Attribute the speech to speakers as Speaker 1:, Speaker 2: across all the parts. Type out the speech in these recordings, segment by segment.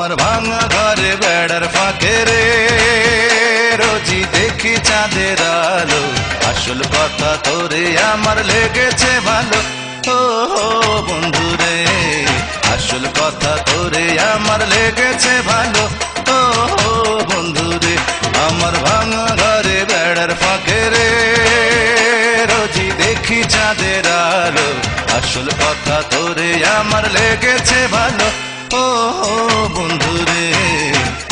Speaker 1: আমার ভাঙা ঘরে বেড়ার ফাঁকে রে রোজি দেখি চাঁদের আলো, আসল কথা তোরে আমার লেগেছে ভালো। ও বন্ধু রে আসল কথা তোরে আমার লেগেছে ভালো। ও বন্ধু রে আমার ভাঙা ঘরে বেড়ার ফাঁকে রে রোজি দেখি চাঁদের আলো, আসল কথা তোরে আমার লেগেছে ভালো। ও বন্ধু রে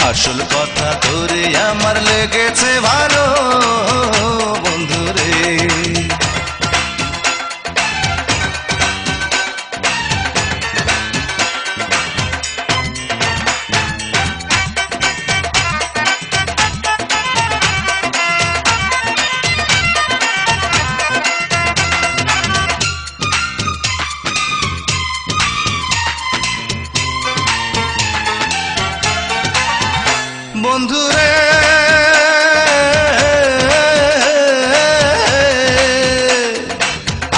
Speaker 1: আসল কথা তোরে আমার লেগেছে ভালো বন্ধু রে। বন্ধুরে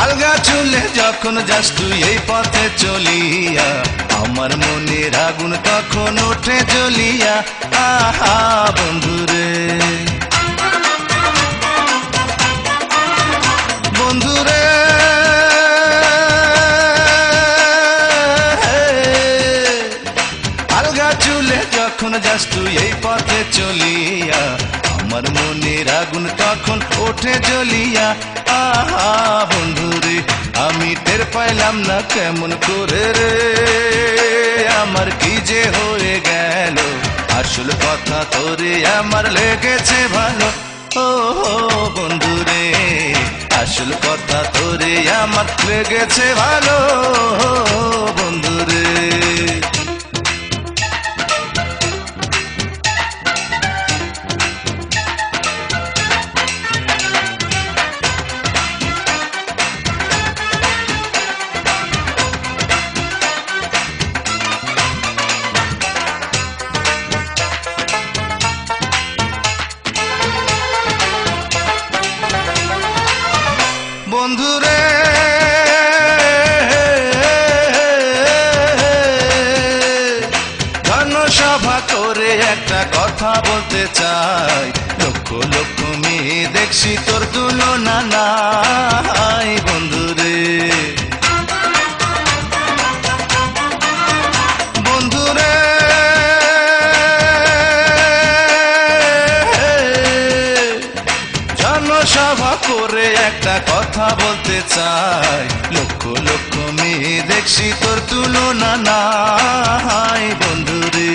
Speaker 1: আলগা চুলে যখন যাস তুই এই পথে চলিয়া, আমার মনের আগুন তখন ওঠে জ্বলিয়া। আহা বন্ধুরে বন্ধুরে আলগা চুলে যখন যাস তুই এই পথে চলিয়া, আমার মনের আগুন তখন ওঠে জ্বলিয়া। আহা বন্ধুরে আমি টের পাইলাম না কেমন করে রে আমার কি যে হয়ে গেল, আসল কথা তোরে আমার লেগেছে ভালো। ও বন্ধুরে আসল কথা তোরে আমার লেগেছে ভালো বন্ধুরে। বন্ধুরে জনসভা করে একটা কথা বলতে চাই, লক্ষ লক্ষ মেয়ে দেখছি তোর তুলনা নাই বন্ধুরে। বন্ধুরে জনসভা করে একটা কথা বলতে চাই, লক্ষ লক্ষ মেয়ে দেখছি তোর তুলনা নাই বন্ধুরে।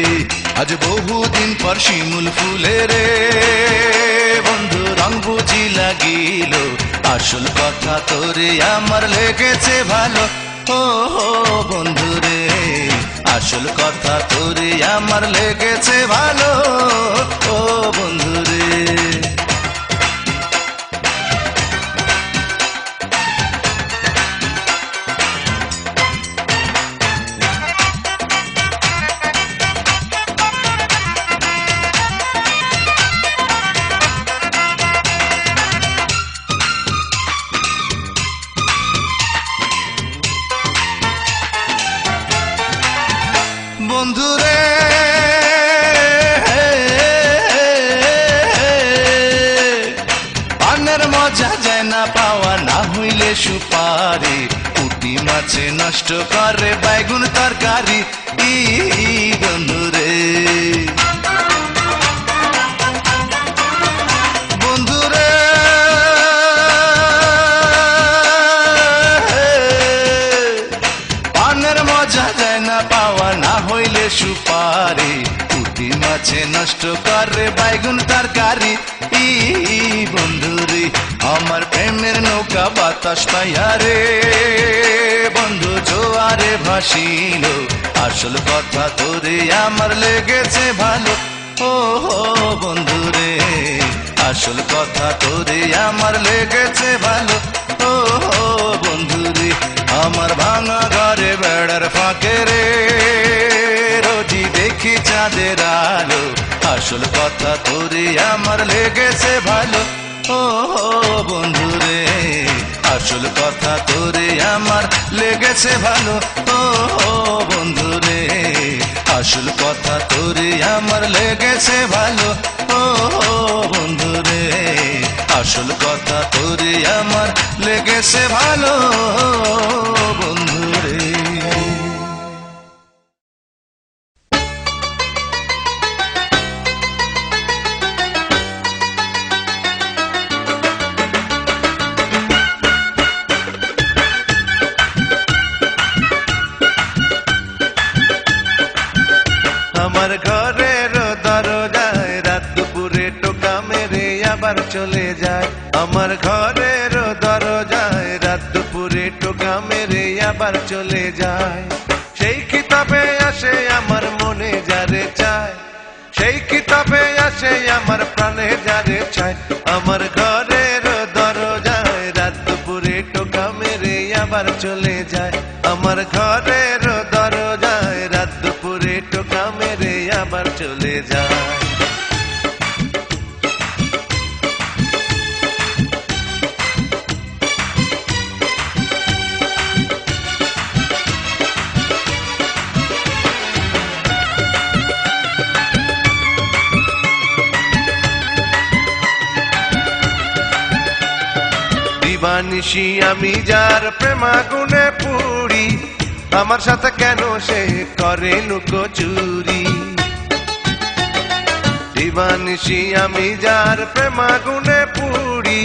Speaker 1: আজ বহুদিন পর শিমুল ফুলে রে বন্ধু রং বুঝি লাগিল, আসল কথা তোরে আমার লেগেছে ভালো। ও বন্ধুরে আসল কথা তোরে আমার লেগেছে ভালো। ও বন্ধুরে বন্ধুরে পানের মজা যায় না পাওয়া, না হইলে সুপারি পুঁটি মাছে নষ্ট করে বাইগুন তরকারি। বন্ধুরে বন্ধুরে পানের মজা যায় না পাওয়া, না হইলে সুপারি পুঁটি মাছে নষ্ট করে বাইগুন তরকারি। বন্ধুরে আমার প্রেমের নৌকা বাতাস পাইয়া রে বন্ধু জোয়ারে ভাসিল, আসল কথা তোরে আমার লেগেছে ভালো। ও বন্ধুরে আসল কথা তোরে আমার লেগেছে ভালো। ও বন্ধুরে আমার ভাঙা ঘরে বেড়ার ফাঁকে রে রোজি দেখি চাঁদের আলো, আসল কথা তোরে আমার লেগেছে ভালো। ও বন্ধুরে আসল কথা তোরে আমার লেগেছে ভালো। ও বন্ধুরে আসল কথা তোরে আমার লেগেছে ভালো, ও বন্ধু রে, আসল কথা তোরে আমার লেগেছে ভালো, বন্ধু রে। আমার ঘরের দরজায় রাত দুপুরে টোকা মেরে আবার চলে যায়, আমার ঘরের দরজায় রাত দুপুরে টোকা মেরে আবার চলে যায়। সেই কিতাবে আসে আমার মনে যারে চায়, সেই কিতাবে আসে আমার প্রাণে যারে চায়। আমার ঘরের দরজায় রাত দুপুরে টোকা মেরে আবার চলে যায়, আমার ঘরের দরজায় রাত দুপুরে টোকা মেরে আবার চলে যায়। দিবানিশি আমি যার প্রেমাগুনে পুরি, আমার সাথে কেন সে করে লুকোচুরি। দিবানিশি আমি যার প্রেমাগুনে পুরি,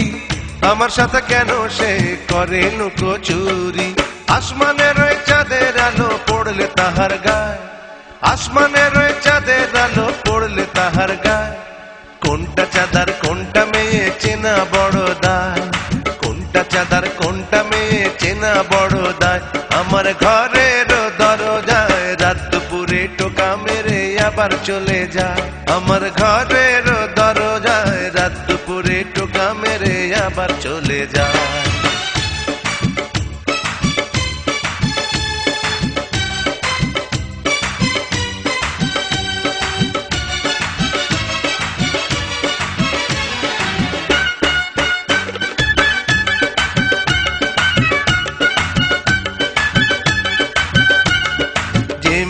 Speaker 1: আমার সাথে কেন সে করে লুকোচুরি। আসমানের ওই চাঁদের আলো পড়লে তাহার গায়, আসমানের ওই চাঁদের আলো পড়লে তাহার গায়। কোনটা চাঁদার কোনটা মেয়ে চেনা বড় দায়, কোনটা চাঁদার কোনটা মেয়ে চেনা বড় দায়। আমার ঘরের দরজায় রাত দুপুরে টোকা মেরে আবার চলে যায়, আমার ঘরের দরজায় রাত দুপুরে টোকা মেরে আবার চলে যায়।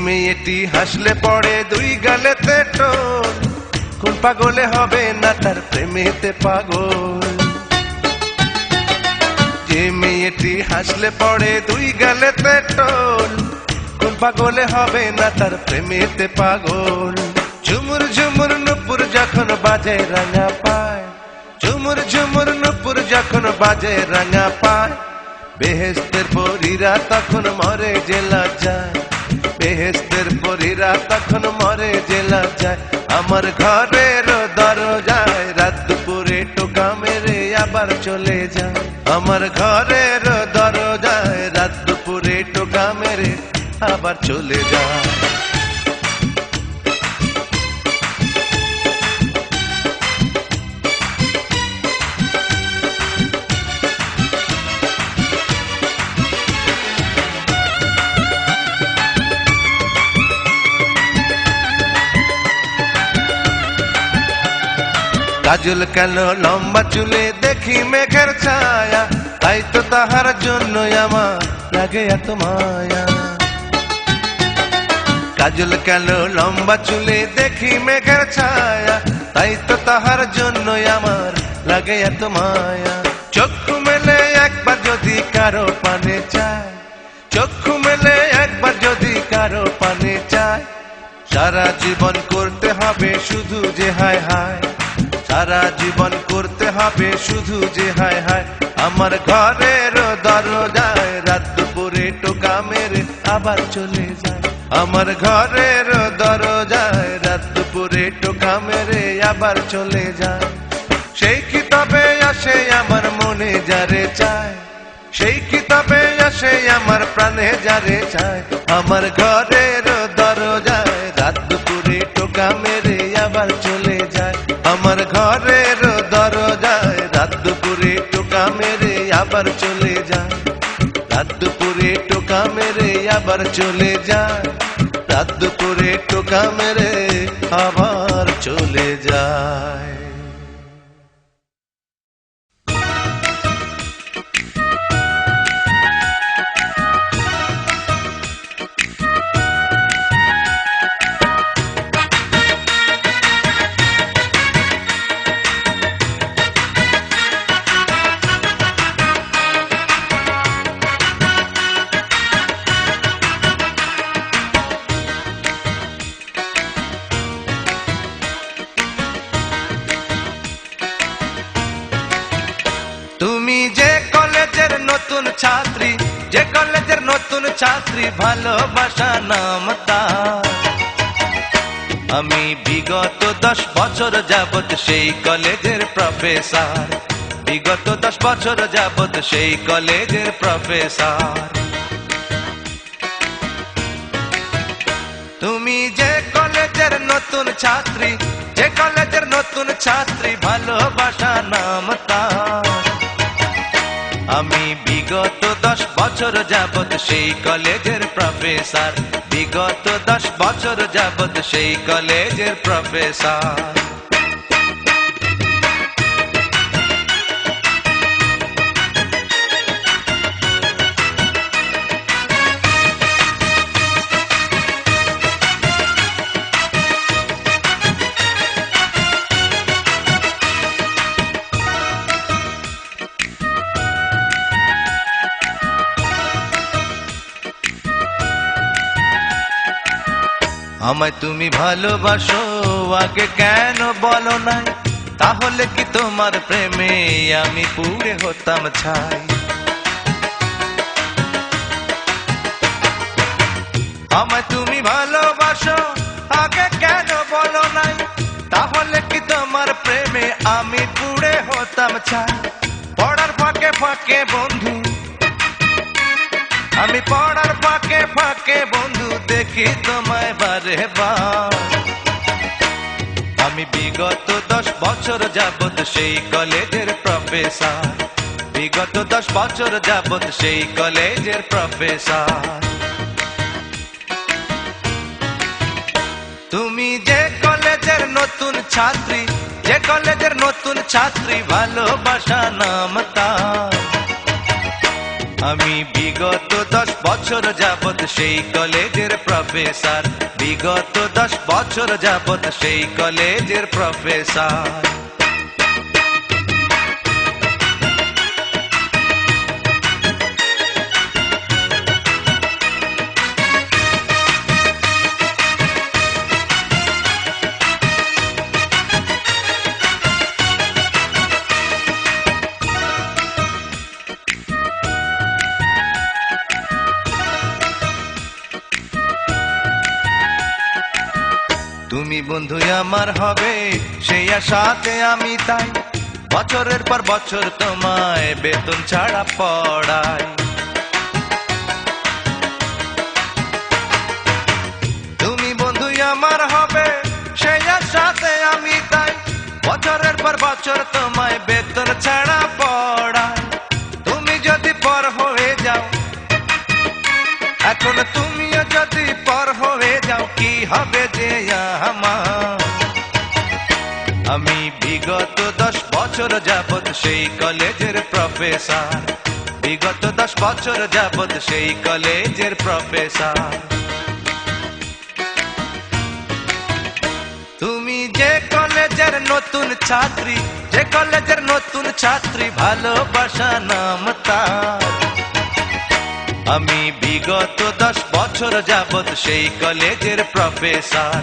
Speaker 1: মেয়েটি হাসলে পড়ে দুই গালেতে টোল, কোন পাগলে হবে না তার প্রেমেতে পাগল। যে মেয়েটি হাসলে পড়ে দুই গালেতে টোল, কোন পাগলে হবে না তার প্রেমেতে পাগল। ঝুমুর ঝুমুর নুপুর যখন বাজে রাঙা পায়, ঝুমুর ঝুমুর নুপুর যখন বাজে রাঙা পায়। বেহেশতের পরীরা তখন মরে যে লজ্জায়, বেহেশতের পরীরা তখন মরে যে লজ্জায়। আমার ঘরের দরজায় রাত দুপুরে টোকা মেরে আবার চলে যায়, আমার ঘরের দরজায় রাত দুপুরে টোকা মেরে আবার চলে যায়। কাজল কেন লম্বা চুলে দেখি মেঘের ছায়া, তাই তো তাহার জন্য আমার লাগে এত মায়া। কাজল কেন লম্বা চুলে দেখি মেঘের ছায়া, তাই তো তাহার জন্য আমার লাগে এত মায়া। চক্ষু মেলে একবার যদি কারো পানে চায়, চক্ষু মেলে একবার যদি কারো পানে চায়। সারা জীবন করতে হবে শুধু যে হায় হায়, সারা জীবন করতে হবে শুধু যে হায় হায়। আমার ঘরের দরজায় রাত দুপুরে টোকা মেরে আবার চলে যায়, আমার ঘরের দরজায় রাত দুপুরে টোকা মেরে আবার চলে যায়। সেই কিতাবে আসে আমার মনে যারে চায়, সেই কিতাবে আসে আমার প্রাণে যারে চায়। আমার ঘরের দরজায় রাত দুপুরে টোকা মেরে আবার চলে যায়, আমার ঘরের দরজায় রাত দুপুরে টোকা মেরে আবার চলে যায়, রাত দুপুরে টোকা মেরে আবার চলে যায়, রাত দুপুরে টোকা মেরে আবার চলে যায়। নতুন ছাত্রী, যে কলেজের নতুন ছাত্রী, ভালোবাসা নাম তার। আমি বিগত 10 বছর যাবত সেই কলেজের প্রফেসর, বিগত 10 বছর যাবত সেই কলেজের প্রফেসর। তুমি যে কলেজের নতুন ছাত্রী, যে কলেজের নতুন ছাত্রী, ভালোবাসা নাম তার। আমি বিগত 10 বছর যাবত সেই কলেজের প্রফেসর, বিগত 10 বছর যাবত সেই কলেজের প্রফেসর। আমায় তুমি ভালোবাসো, আগে কেন বলো নাই? তাহলে কি তোমার প্রেমে আমি পুড়ে হতাম ছাই। আমায় তুমি ভালোবাসো, আগে কেন বলো নাই? তাহলে কি তোমার প্রেমে আমি পুড়ে হতাম ছাই। পড়ার ফাঁকে ফাঁকে বন্ধু, আমি পড়ার ফাঁকে ফাঁকে বন্ধু দেখি তোমায় বারে বার। আমি বিগত 10 বছর যাবত সেই কলেজের প্রফেসর, বিগত 10 বছর যাবত সেই কলেজের প্রফেসর। তুমি যে কলেজের নতুন ছাত্রী, যে কলেজের নতুন ছাত্রী, ভালোবাসা নাম তার। আমি বিগত 10 বছর যাবত সেই কলেজের প্রফেসর, বিগত 10 বছর যাবত সেই কলেজের প্রফেসর। তুমি বন্ধু আমার হবে সেই আশাতে আমি তাই বছরের পর বছর তোমায় বেতন ছাড়া পড়াই। তুমি বন্ধু আমার হবে সেই আশাতে আমি তাই বছরের পর বছর তোমায় বেতন ছাড়া পড়াই। তুমি যদি পর হয়ে যাও, এখন তুমিও যদি পর হয়ে যাও, কি হবে যে আমার। আমি বিগত 10 বছর যাবত সেই কলেজের প্রফেসর, বিগত 10 বছর যাবত সেই কলেজের প্রফেসর। তুমি যে কলেজের নতুন ছাত্রী, যে কলেজের নতুন ছাত্রী, ভালোবাসা নাম তার। আমি বিগত 10 বছর যাবত সেই কলেজের প্রফেসর,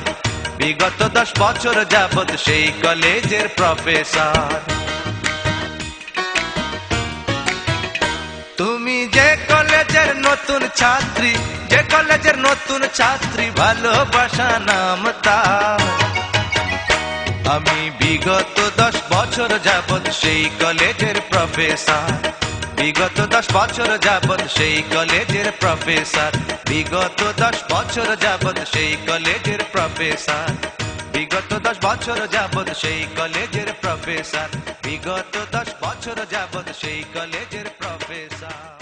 Speaker 1: বিগত 10 বছর যাবত সেই কলেজের প্রফেসর। তুমি যে কলেজের নতুন ছাত্রী, যে কলেজের নতুন ছাত্রী, ভালোবাসা নাম তার। আমি বিগত 10 বছর যাবত সেই কলেজের প্রফেসর, বিগত 10 বছর যাবত সেই কলেজের প্রফেসর, বিগত 10 বছর যাবত সেই কলেজের প্রফেসর, বিগত 10 বছর যাবত সেই কলেজের প্রফেসর, বিগত 10 বছর যাবত সেই কলেজের প্রফেসর।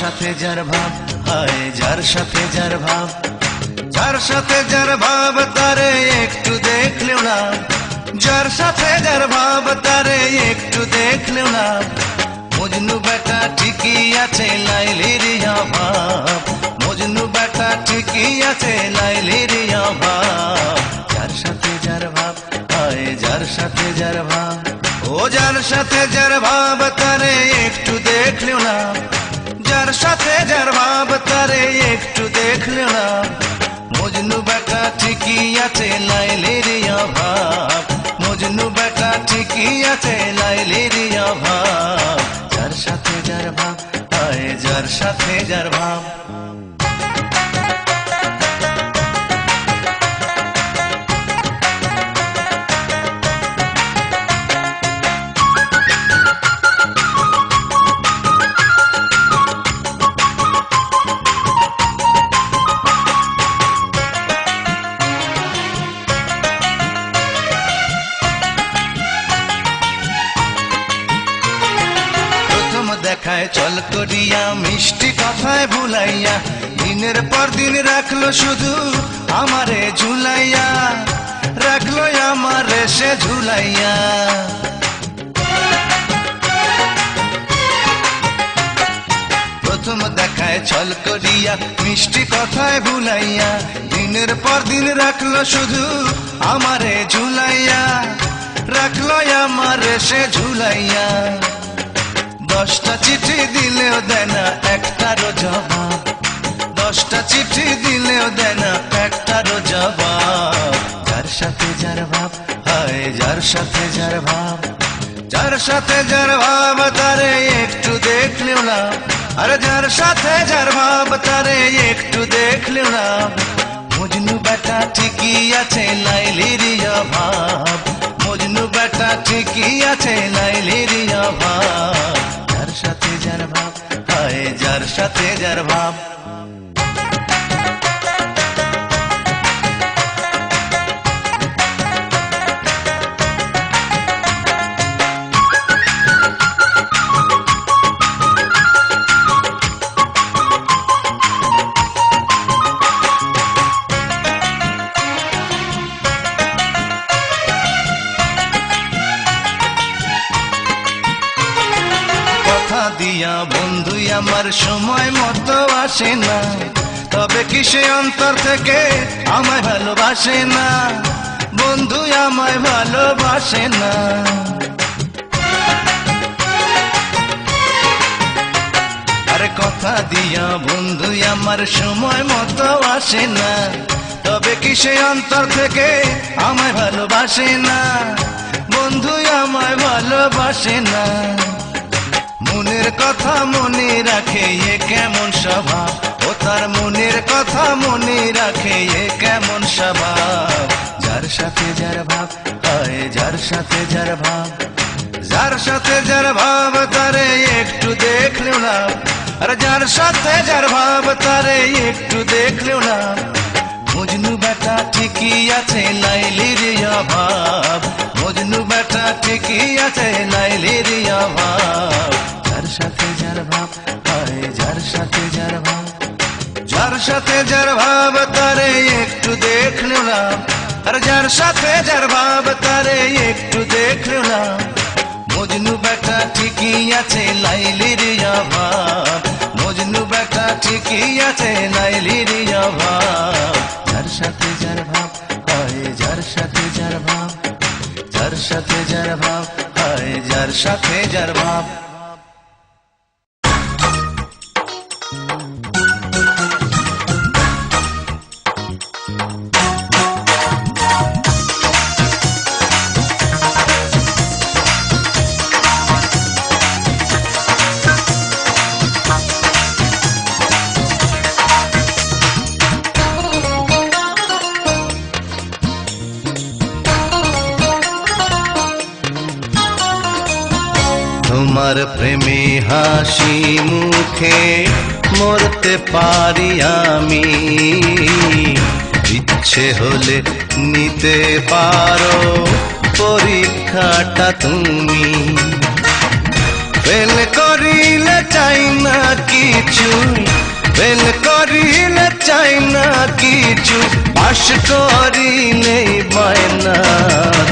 Speaker 1: সাথে যার ভাব, হায় যার সাথে যার ভাব, যার সাথে যার ভাব তারে একটু দেখলেও না, যার সাথে যার ভাব তারে একটু দেখলেও না, মজনু বেটা ঠিকই আছে লাইলির অভাব, মজনু বেটা ঠিকই আছে লাইলির অভাব। যার সাথে যার ভাব, হায় যার সাথে যার ভাব, ও যার সাথে যার ভাব তারে একটু দেখলেও না, যার সাথে যার ভাব তারে একটু দেখলেও না। মজনু বেটা ঠিকই আছে লাইলির অভাব, মজনু বেটা ঠিকই আছে লাইলির অভাব। যার সাথে যার ভাব, হায় যার সাথে যার ভাব। দেখায় চল করিয়া মিষ্টি কথায় ভুলাইয়া, দিনের পর দিন রাখলো শুধু আমারে ঝুলাইয়া, রাখলো আমারে সে ঝুলাইয়া। প্রথম দেখায় ছল করিয়া মিষ্টি কথায় ভুলাইয়া, দিনের পর দিন রাখলো শুধু আমারে ঝুলাইয়া, রাখলো আমারে সে ঝুলাইয়া। 10টা চিঠি দিলেও দেয় না একটারও জবাব, 10টা চিঠি দিলেও দেয় না একটারও জবাব। যার সাথে যার ভাব, হায় যার সাথে যার ভাব, যার সাথে যার ভাব তারে একটু দেখলেও না, আরে যার সাথে যার ভাব তারে একটু দেখলেও না। মজনু বেটা ঠিকই আছে লাইলির অভাব, মজনু বেটা ঠিকই আছে লাইলির অভাব। যার সাথে যার ভাব, হায় যার সাথে যার ভাব। দিয়া বন্ধু আমার সময় মতো আসে না, তবে কি সে অন্তর থেকে আমায় ভালোবাসে না, বন্ধু আমায় ভালোবাসে না। আরে কথা দিয়া বন্ধু আমার সময় মতো আসে না, তবে কি সে অন্তর থেকে আমায় ভালোবাসে না, বন্ধু আমায় ভালোবাসে না। মনের কথা মনে রাখে এ কেমন স্বভাব, ও তার মনের কথা মনে রাখে এ কেমন স্বভাব। যার সাথে যার ভাব, হায় যার সাথে যার ভাব, যার সাথে যার ভাব তারে একটু দেখলেও না, আর যার সাথে যার ভাব তারে একটু দেখলেও না। মজনু বেটা ঠিকই আছে লাইলির অভাব, মজনু বেটা ঠিকই আছে লাইলির অভাব। যার সাথে যার ভাব, হায় যার সাথে যার ভাব, যার সাথে যার ভাব তারে একটু দেখলেও না, আর যার সাথে যার ভাব তারে একটু দেখলেও না। মজনু বেটা ঠিকই আছে লাইলির অভাব, মজনু বেটা ঠিকই আছে লাইলির অভাব। যার সাথে যার ভাব, হায় যার সাথে যার ভাব, যার সাথে যার ভাব, হায় যার সাথে যার ভাব। তোমার প্রেমে হাসি মুখে মরতে পারি আমি, ইচ্ছে হলে নিতে পারো পরীক্ষাটা তুমি। ফেল করিলে চাই না কিছু, ফেল করিলে চাই না কিছু, পাশ করিলে বায়না।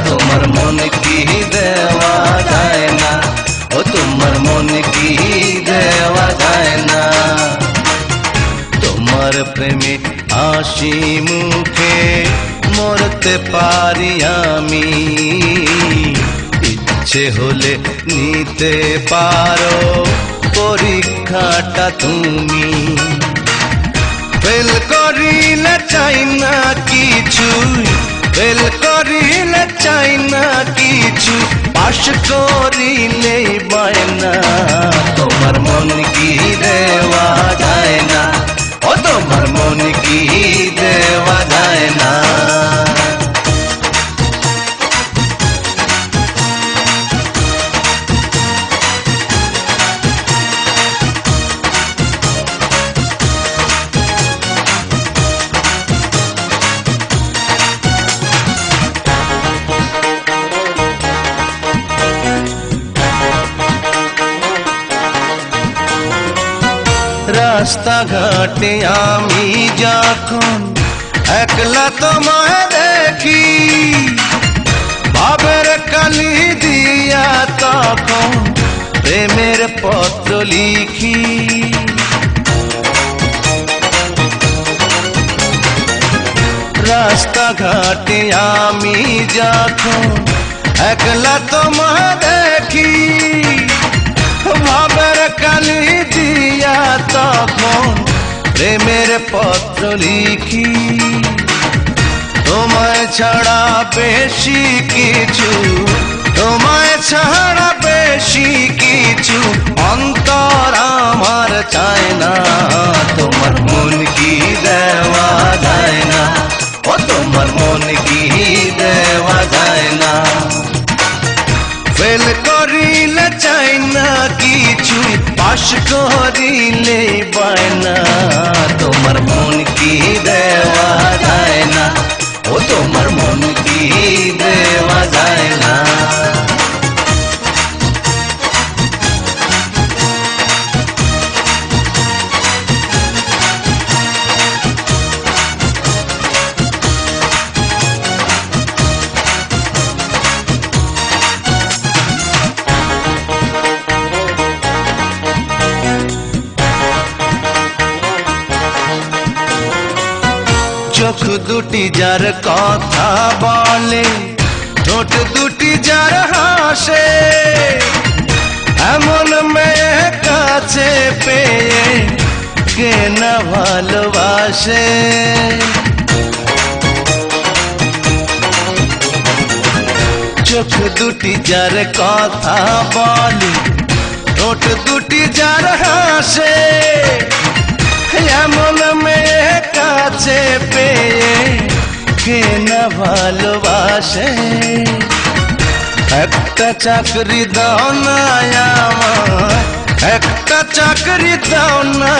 Speaker 1: তোমার মন কি দেওয়া যায় না, ও তোমার মন কি প্রেমে হাসি মুখে মরতে পারি আমি, ইচ্ছে হলে নিতে পারো পরীক্ষাটা তুমি। ফেল করিলে চাই না কিছু, ফেল করিলে চাই না কিছু, পাশ করিলেই বায়না। তোমার মন কি দেওয়া যায় না, ও তোমার মন কি দেওয়া যায় না। রাস্তাঘাটে আমি যখন একলা তোমায় দেখি, ভাবের কালি দিয়া তখন প্রেমের পত্র লিখি। রাস্তাঘাটে আমি যখন একলা তোমায় দেখি, ভাবের কালি দিয়া তখন প্রেমের পত্র লিখি। তোমায় ছাড়া বেশি কিছু, তোমায় ছাড়া বেশি কিছু অন্তর আমার চায় না। তোমার মন কি দেওয়া যায় না, ও তোমার মন কি দেওয়া যায় না। ফেল করিলে চাই না কিছু, পাশ করিলে বায়না। তোমার মন কি দেওয়া যায় না, ও তোমার মন কি দেওয়া যায় না। চোখ দুটি যার কথা বলে, ঠোঁট দুটি যার হাসে, এমন মেয়ে কাছে পেয়ে কে না ভালোবাসে। চোখ দুটি যার কথা বলে, ঠোঁট দুটি যার হাসে, এমন মেয়ে কাছে পেয়ে কে না ভালোবাসে। একটা চাকরি দাও না আমায়, একটা চাকরি দাও না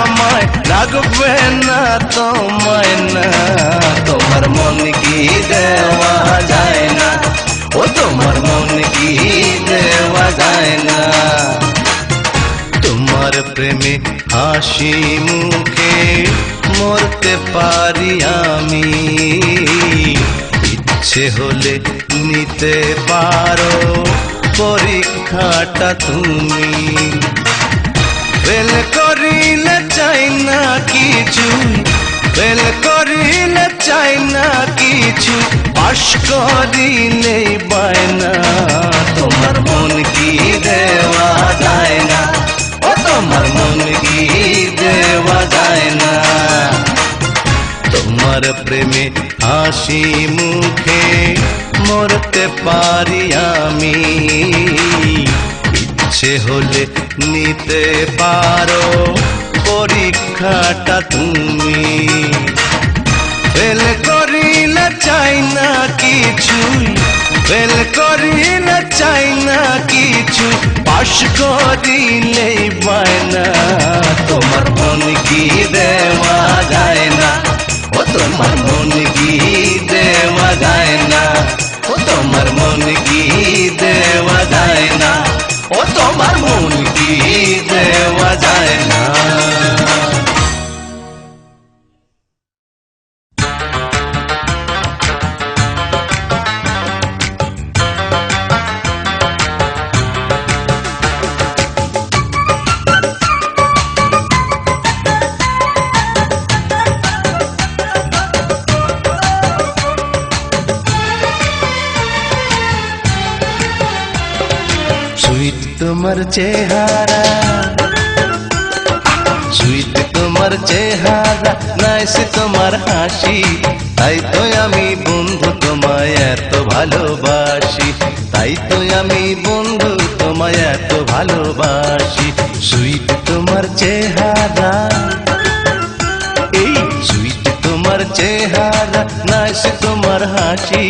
Speaker 1: আমায়, লাগবে না তোমায় না। তোমার মন কি দেওয়া যায় না, ও তোমার মন কি দেওয়া যায় না। তোমার প্রেমে হাসি মুখে মরতে পারি আমি, ইচ্ছে হলে নিতে পারো পরীক্ষাটা তুমি। ফেল করিলে চাই না কিছু, ফেল করিলে চাই না কিছু, পাশ করিলে বায়না। তোমার মন কি দেওয়া যায় না, ও তোমার মন কি দেওয়া যায় না। তোমার প্রেমে হাসি মুখে মরতে পারি আমি, ইচ্ছে হলে নিতে পারো পরীক্ষাটা তুমি। ফেল করিলে চাই না কিছু, ফেল করিলে চাই না কিছু, পাশ করিলে বায়না। তোমার মন কি দেওয়া যায় না, ও তোমার মন কি দেওয়া যায় না, ও তোমার মন কি দেওয়া যায় না, ও তোমার মন কি দেওয়া যায় না। তোমার চেহারা, সুইট তোমার চেহারা, নাইস তোমার হাসি, তাই তো আমি বন্ধু তোমায় এত ভালোবাসি, তাই তো আমি বন্ধু তোমায় এত ভালোবাসি। সুইট তোমার চেহারা, এই সুইট তোমার চেহারা, নাইস তোমার হাসি,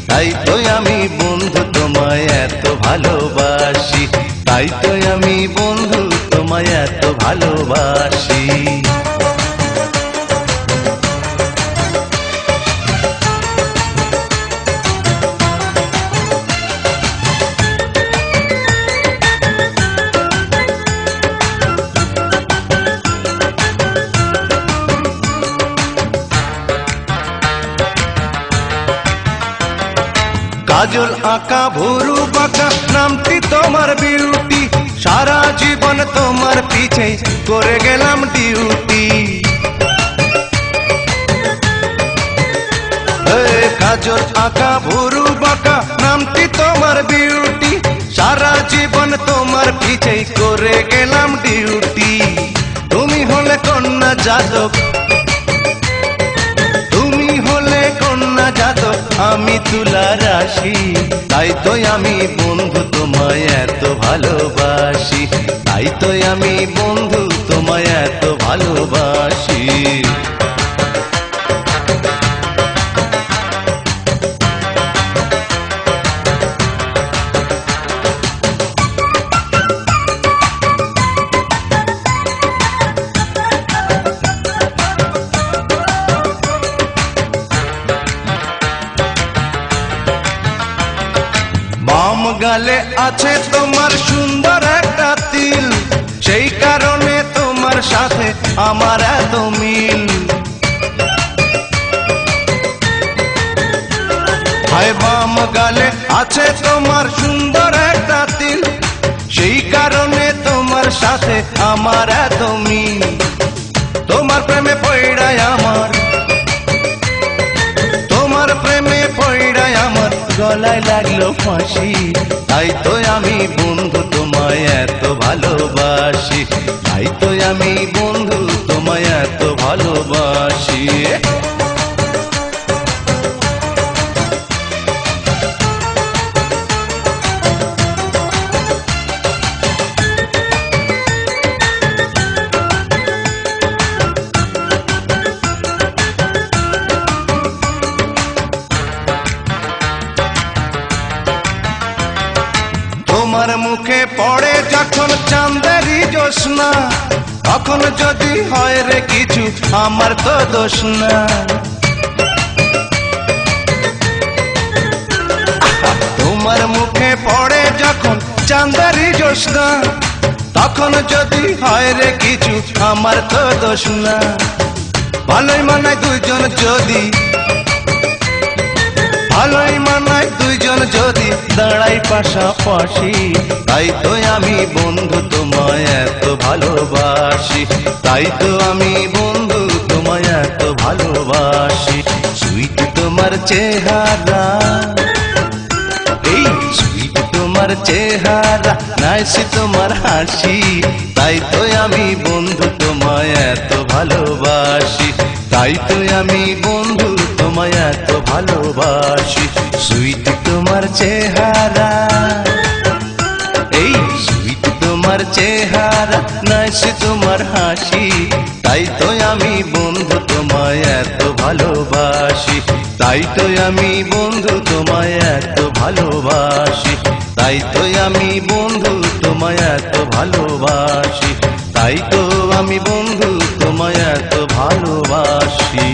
Speaker 1: তাই তো আমি বন্ধু তোমায় এত ভালোবাসি, তাই তো আমি বন্ধু তোমায় এত ভালোবাসি। কাজল আঁকা ভুরু বাঁকা নামটি তোমার বিউটি, সারা জীবন তোমার পিছে করে গেলাম ডিউটি। কাজল আঁকা ভুরু বাঁকা নামটি তোমার বিউটি, সারা জীবন তোমার পিছে করে গেলাম ডিউটি। তুমি হলে কন্যা যাদব, তুমি হলে কন্যা যাদব, আমি তুলা রাশি, তাই তো আমি বন্ধু তোমায় এত ভালোবাসি, তাই তো আমি বন্ধু তোমায় এত ভালোবাসি। বাম গালে আছে তোমার সুন্দর একটা তিল, সেই কারণে তোমার সাথে আমার এত মিল। হায় বাম গালে আছে তোমার সুন্দর একটা তিল, সেই কারণে তোমার সাথে আমার এত মিল। তোমার প্রেমে পড়ায় আমার, তোমার প্রেমে পড়ায় আমার গলায় লাগলো ফাঁসি, তাই তো আমি বন্ধু তোমায় এত ভালোবাসি, তাই তো আমি বন্ধু তোমায় এত ভালোবাসি। তোমার মুখে পড়ে যখন চাঁদেরই জ্যোৎস্না, তখন যদি হয় রে কিছু আমার তো দোষ না। তোমার মুখে পড়ে যখন চাঁদেরই জ্যোৎস্না, তখন যদি হয় রে কিছু আমার তো দোষ না। ভালোই মানায় দুইজন যদি, ভালোই মানায় দুইজন যদি দাঁড়াই পাশাপাশি, তাই তো আমি বন্ধু তোমায় এত ভালোবাসি, তাই তো আমি বন্ধু তোমায় এত ভালোবাসি। সুইট তোমার চেহারা, এই সুইট তোমার চেহারা, নাইস তোমার হাসি, তাই তো আমি বন্ধু তোমায় এত ভালোবাসি, তাই তো আমি বন্ধু তোমায় এত ভালোবাসি। সুইট তোমার চেহারা, এই সুইট তোমার চেহারা, নাইস তোমার হাসি, তাই তো আমি বন্ধু তোমায় এত ভালোবাসি, তাই তো আমি বন্ধু তোমায় এত ভালোবাসি, তাই তো আমি বন্ধু তোমায় এত ভালোবাসি, তাই তো আমি বন্ধু তোমায় এত ভালোবাসি।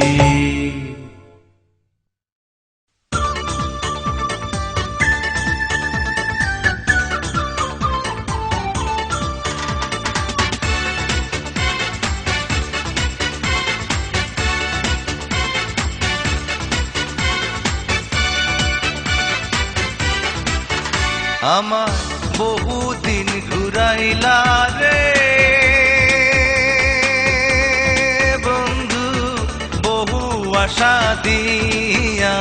Speaker 1: আমার বহুদিন ঘুরাইলা রে বন্ধু, বহু আশা দিয়া,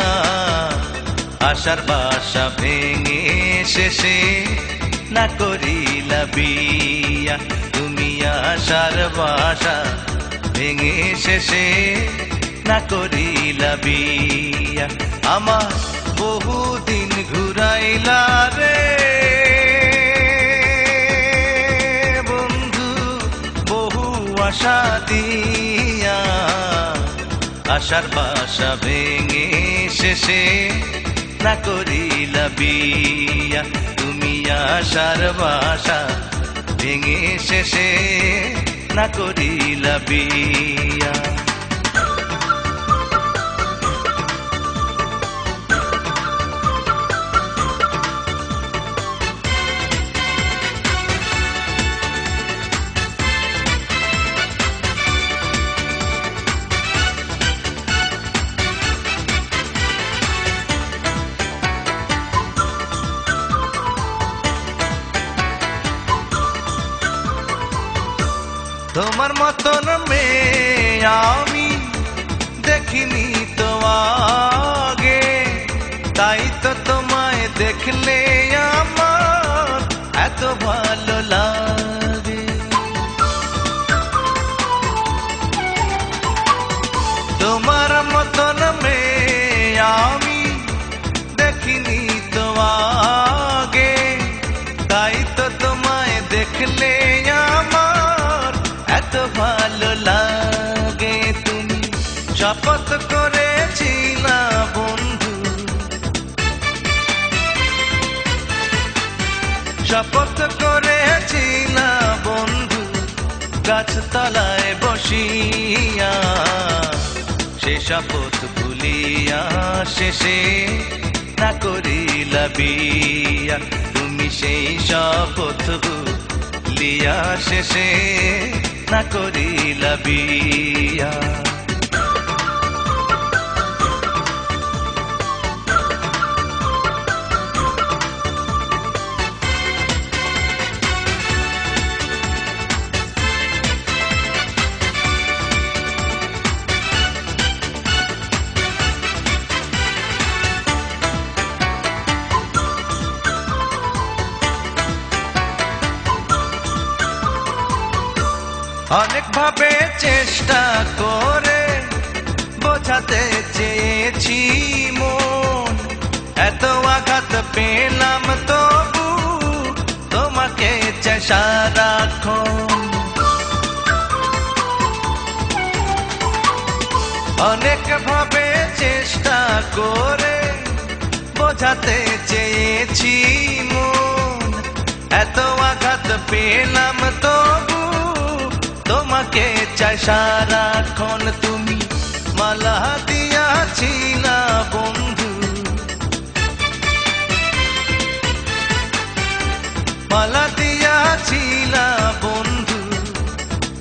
Speaker 1: আশার বাসা ভেঙে শেষে না করিলা বিয়া। তুমি আশার বাসা ভেঙে শেষে না করিলা বিয়া। আমার বহুদিন ঘুরাইলা রে বন্ধু বহু আশা দিয়া। আশার বাসা ভেঙে শেষে না করিলা বিয়া। তুমি আশার বাসা ভেঙে শেষে না করিলা বিয়া। তোমার মতন মেয়ে আমি দেখিনি তো আগে, তাই তো তোমায় দেখলে আমার এত ভালো লাগে। তোমার মতন মেয়ে আমি দেখিনি তো আগে, তাই তো তোমায় দেখলে আমার এত ভালো লাগে। তুমি শপথ করেছিলা বন্ধু, শপথ করেছিলা বন্ধু গাছতলায় বসিয়া। সে শপথ ভুলিয়া শেষে না করিলা বিয়া। তুমি সেই শপথ ভুলিয়া শেষে না করিলা বিয়া। অনেক ভাবে চেষ্টা করে বোঝাতে চেয়েছি মন, এত আঘাত পেলাম তবু তোমাকে চাই সারাক্ষণ। অনেক ভাবে চেষ্টা করে বোঝাতে চেয়েছি মন, এত আঘাত পেলাম তবু তোমাকে চাই সারাক্ষণ। তুমি মালা দিয়াছিলা বন্ধু, মালা দিয়াছিলা বন্ধু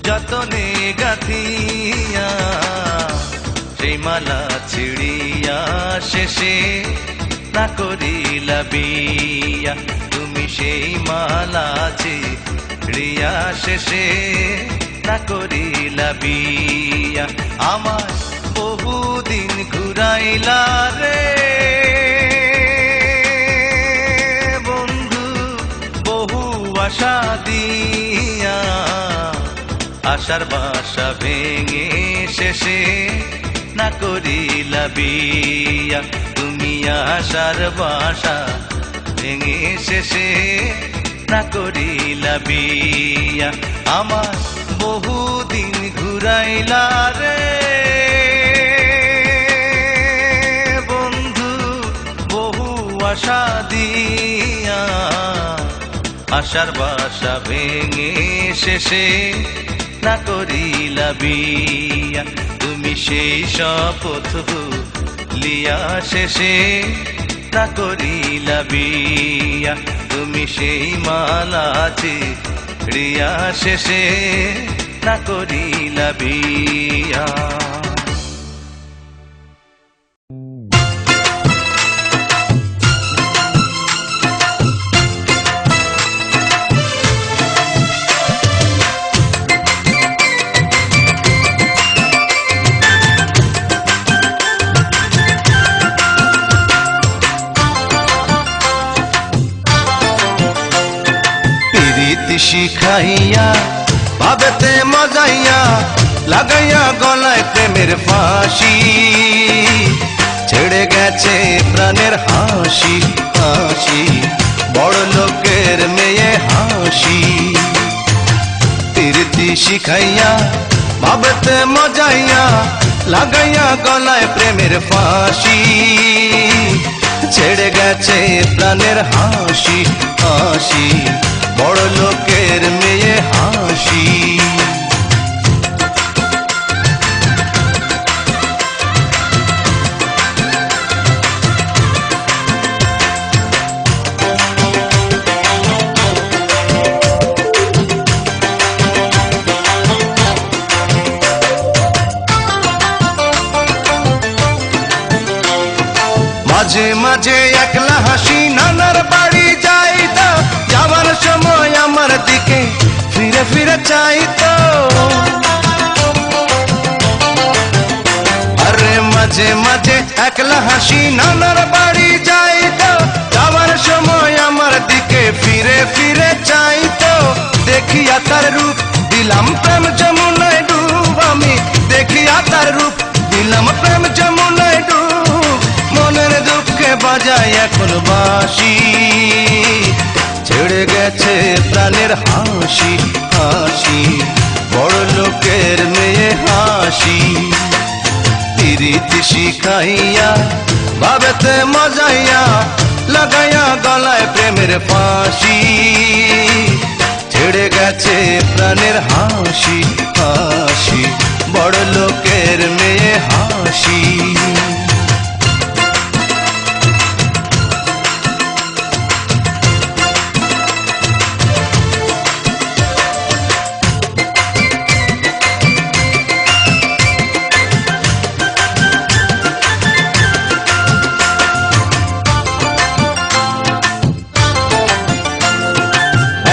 Speaker 1: যতনে গাথিয়া। সেই মালা ছিড়িয়া শেষে না করিলা বিয়া। তুমি সেই মালা ছিড়িয়া শেষে না করিলা বিয়া। আমার বহুদিন ঘুরাইলা রে বন্ধু বহু আশা দিয়া। আশার বাসা ভেঙে শেষে না করিলা বিয়া। তুমি আশার বাসা ভেঙে শেষে না করিলা বিয়া। আমার বহুদিন ঘুরাইলা রে বন্ধু বহু আশা দিয়া। আশার বাসা ভেঙে শেষে না করিলা বিয়া। তুমি সেই শপথ ভুলিয়া শেষে না করিলা বিয়া। তুমি সেই মালা ছিড়িয়া শেষে না করিলা বিয়া। শিখাইয়া ভাবেতে মজাইয়া লাগাইয়া গলায় প্রেমের ফাঁসি ছেড়ে গেছে প্রাণের হাসি হাসি বড় লোকের মেয়ে হাসি প্রীতি শিখাইয়া ভাবেতে মজাইয়া লাগাইয়া গলায় প্রেমের ফাঁসি ছেড়ে গেছে প্রাণের হাসি হাসি বড় লোকের মেয়ে হাসি মাঝে মাঝে একলা হাসি নানার বাড়ি যাইতো যাওয়ার সময় আমার দিকে ফিরে ফিরে চাইতো আরে মাঝে মাঝে একলা হাসি নানার বাড়ি যাইতো যাওয়ার সময় আমার দিকে ফিরে ফিরে চাইতো দেখিয়া তার রূপ দিলাম প্রেম যমুনায় ডুব আমি দেখিয়া তার রূপ দিলাম প্রেম যমুনায় ডুব মনের দুঃখে বাজায় এখন বাঁশি ছেড়ে গেছে প্রাণের হাসি হাসি বড় লোকের মেয়ে হাসি প্রীতি শিখাইয়া ভাবেতে মজাইয়া লাগাইয়া গলায় প্রেমের ফাঁসি ছেড়ে গেছে প্রাণের হাসি হাসি বড় লোকের মেয়ে হাসি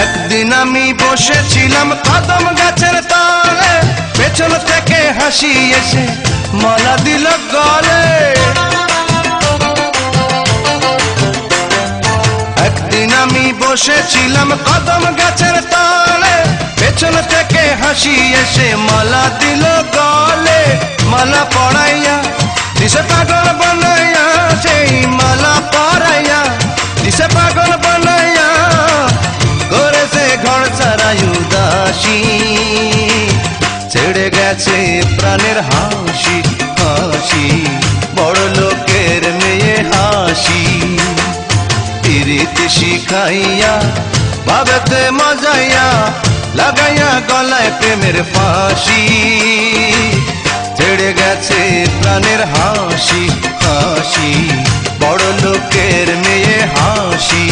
Speaker 1: একদিন আমি বসেছিলাম কদম গাছের তলে পেছন থেকে হাসি এসে মালা দিল গলে একদিন আমি বসেছিলাম কদম গাছের তলে পেছন থেকে হাসি এসে মালা দিল গলে মালা পড়াইয়া দিশে পাগল বানাইয়া সেই মালা পড়াইয়া দিশে পাগল বানাইয়া করেছে ঘর ছাড়াই উদাসী ছেড়ে গেছে প্রাণের হাসি হাসি বড় লোকের মেয়ে হাসি প্রীতি শিখাইয়া ভাবেতে মজাইয়া লাগাইয়া গলায় প্রেমের ফাঁসি ছেড়ে গেছে প্রাণের হাসি হাসি বড় লোকের মেয়ে হাসি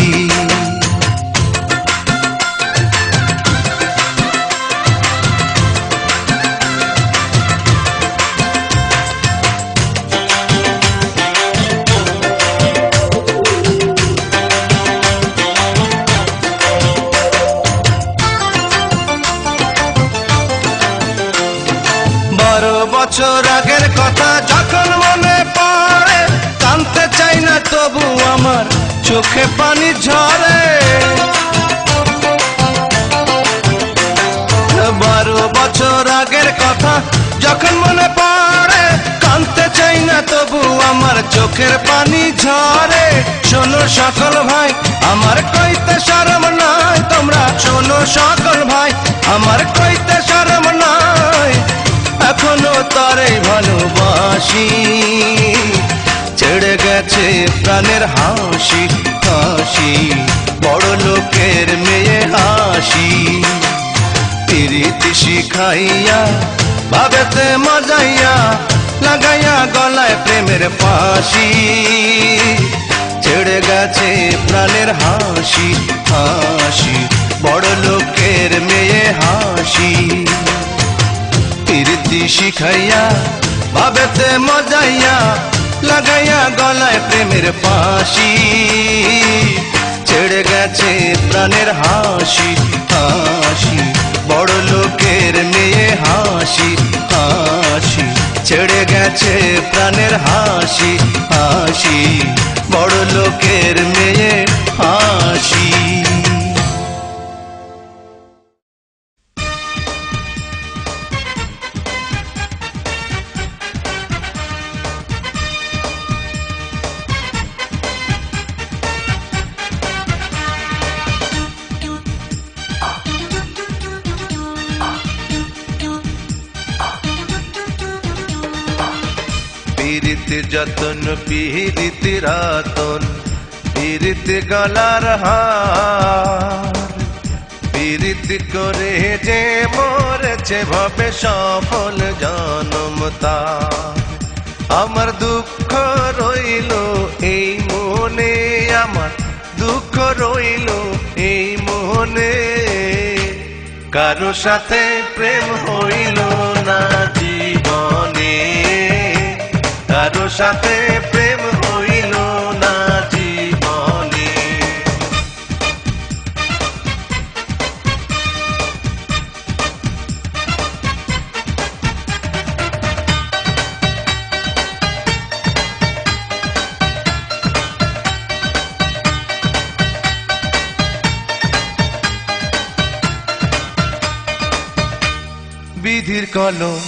Speaker 1: বছর আগের কথা যখন মনে পড়ে কাঁদতে চাই না তবু আমার চোখে পানি ঝরে 12 বছর আগের কথা যখন মনে পড়ে কাঁদতে চাই না তবু আমার চোখের পানি ঝরে শোনো সকল ভাই আমার কইতে শরম নাই তোমরা শোনো সকল ভাই আমার কইতে শরম নাই এখনো তারে ভালোবাসি ছেড়ে গেছে প্রাণের হাসি হাসি বড় লোকের মেয়ে হাসি প্রীতি শিখাইয়া ভাবেতে মজাইয়া লাগাইয়া গলায় প্রেমের ফাঁসি ছেড়ে গেছে প্রাণের হাসি হাসি বড় লোকের মেয়ে হাসি প্রীতি শিখাইয়া ভাবেতে মজাইয়া লাগাইয়া গলায় প্রেমের ফাঁসি ছেড়ে গেছে প্রাণের হাসি হাসি বড় লোকের মেয়ে হাসি হাসি ছেড়ে গেছে প্রাণের হাসি হাসি বড় লোকের মেয়ে হাসি। পীড়িত যতন পীড়িত রাতন পীড়িত গলার হার পীড়িত করে যে মরেছে ভবে সফল জনম তার আমার দুঃখ রইল এই মনে আমার দুঃখ রইল এই মনে কারো সাথে প্রেম হইল না জীবনে কারো সাথে প্রেম হইল না জীবনে বিধির কলম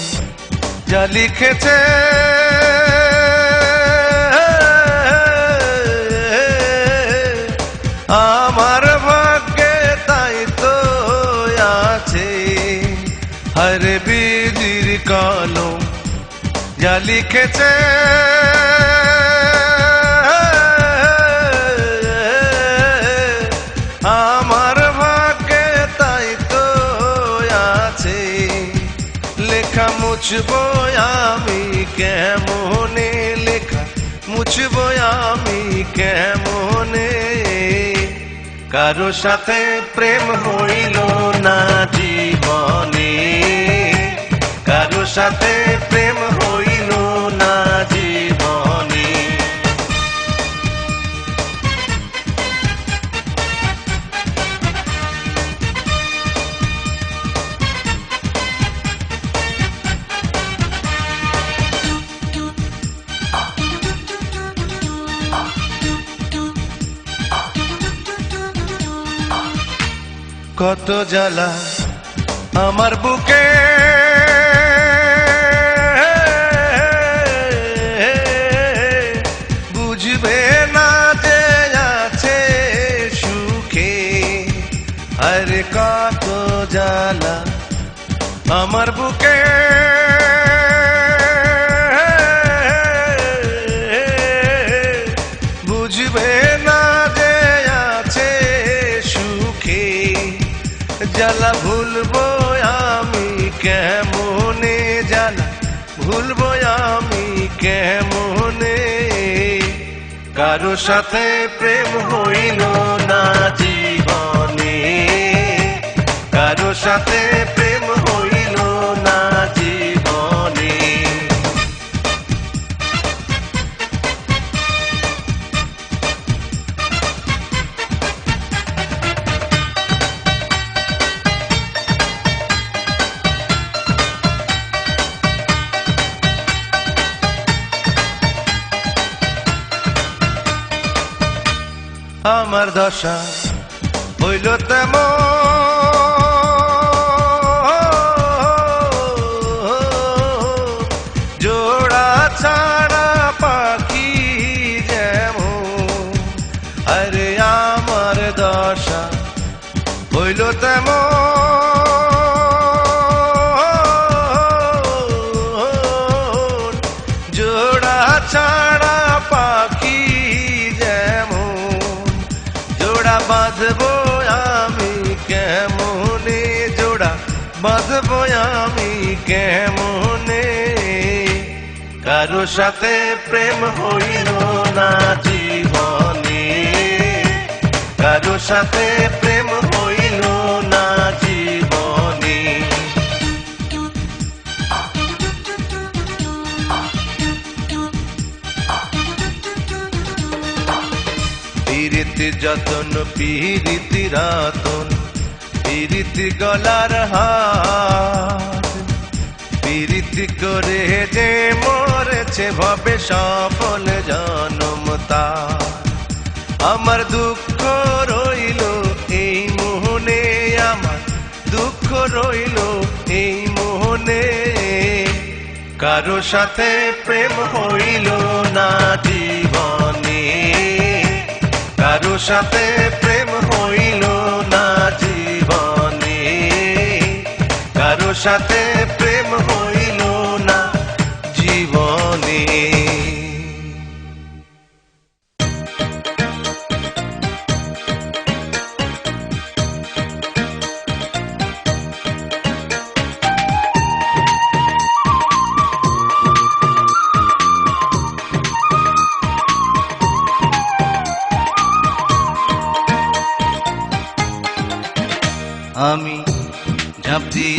Speaker 1: যা লিখেছে আমার ভাগ্যে তাই তো আছে হরে বিধির কলম যা লিখেছে আমার ভাগ্যে তাই তো আছে লেখা মুছবো আমি কেমনে লেখা মুছবো আমি কেমনে কারো সাথে প্রেম হইল না জীবনে কারো সাথে প্রেম হইল না জীবনে কত জ্বালা আমার বুকে বুঝবে না যে আছে সুখে আরে কত জ্বালা আমার বুকে বুঝবে না যে আছে সুখে জ্বালা ভুলবো আমি কেমনে জ্বালা ভুলবো আমি কেমনে কারো সাথে প্রেম হইল না জীবনে কারো সাথে প্রেম হইল না জীবনে আমার দশা হইল তেমন জোড়া ছাড়া পাখি যেমন আরে আমার দশা হইল তেমন জোড়া ছাড়া পাখি বাঁধবো আমি কেমনে জোড়া বাঁধবো আমি কেমনে কারো সাথে প্রেম হইল না জীবনে কারো সাথে প্রেম হইল না জীবনে পীড়িত যতন পীড়িত রাতন পীড়িত গলার হাত পীড়িত করে যে মরেছে ভবে সফল জনম তার আমার দুঃখ রইল এই মোহনে আমার দুঃখ রইল এই মোহনে কারো সাথে প্রেম হইল না জীবনে কারো সাথে প্রেম হইল না জীবনে কারো সাথে প্রেম হইল না জীবনে।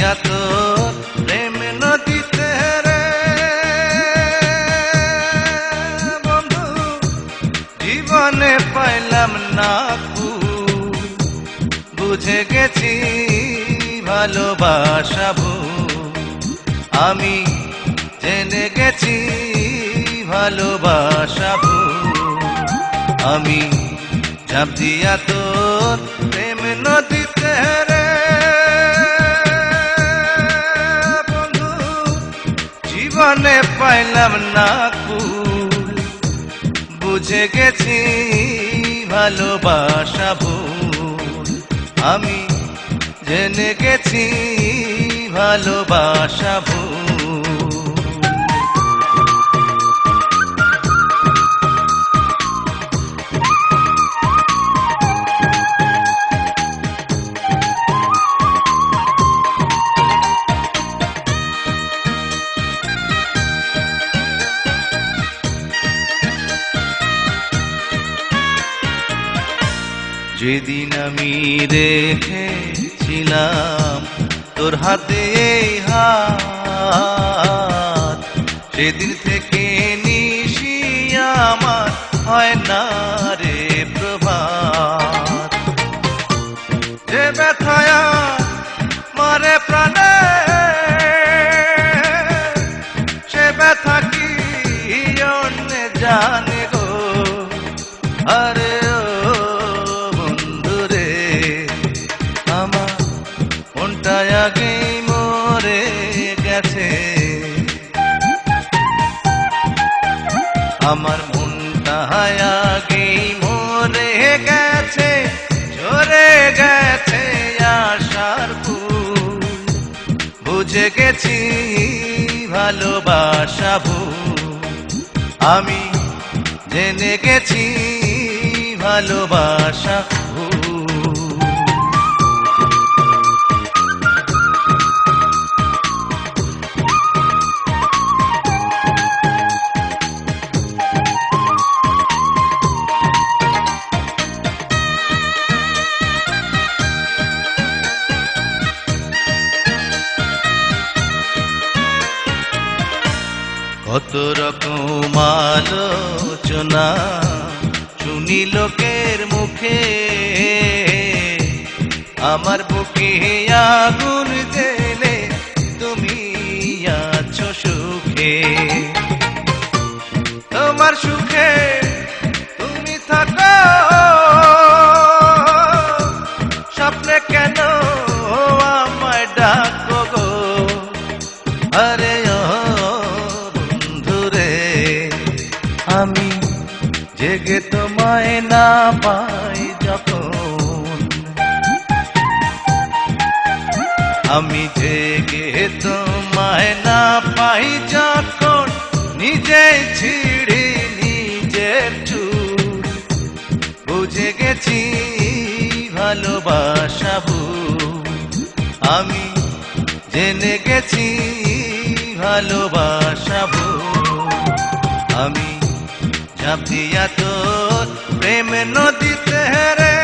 Speaker 1: দিয়া তোর প্রেম নদীতে রে বন্ধু, জীবনে পাইলাম না কুল, বুঝে গেছি ভালোবাসা ভুল, আমি জেনে গেছি ভালোবাসা ভুল, আমি ঝাঁপ দিয়া তোর প্রেম নদীতে রে বন্ধু, জীবনে পাইলাম না কুল, বুঝে গেছি ভালোবাসা ভুল, আমি জেনে গেছি ভালোবাসা ভুল। যেদিন আমি রেখেছিলাম তোর হাতে হাত, সেদিন থেকে নিশি আমার হয় না রে প্রভাত, যে ব্যথায় মারে প্রাণে সে ব্যথা কি অন্য জানে গো, আরে আগেই মরে গেছে, আমার মনটা আগেই মরে গেছে, ঝরে গেছে আশার ফুল, বুঝে গেছি ভালোবাসা ভুল, আমি জেনে গেছি ভালোবাসা ভুল। কত রকম আলোচনা শুনি লোকের মুখে, আমার বুকে আগুন জ্বেলে তুমি আছো সুখে, তোমার সুখে তুমি থাকো, স্বপ্নে কেন আমায় ডাকো গো, আরে আমি জেগে তোমায় না পাই যখন, আমি জেগে তোমায় না পাই যখন, নিজে ছিঁড়ি নিজের চুল, বুঝে গেছি ভালোবাসা ভুল, আমি জেনে গেছি ভালোবাসা ভুল, আমি ঝাঁপ দিয়া তোর প্রেম নদীতে রে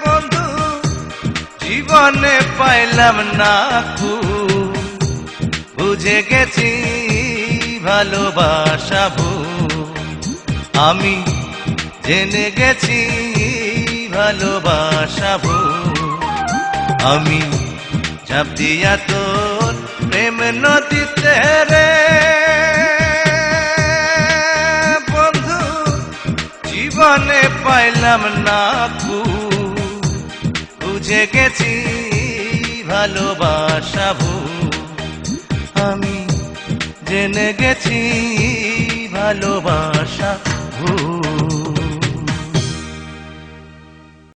Speaker 1: বন্ধু, জীবনে পাইলাম না কুল, বুঝে গেছি ভালোবাসা ভুল, আমি জেনে গেছি ভালোবাসা ভুল, আমি ঝাঁপ দিয়া তোর প্রেম নদীতে রে বন্ধু, জীবনে পাইলাম না কুল, বুঝে গেছি ভালোবাসা ভুল, আমি জেনে গেছি ভালোবাসা ভুল।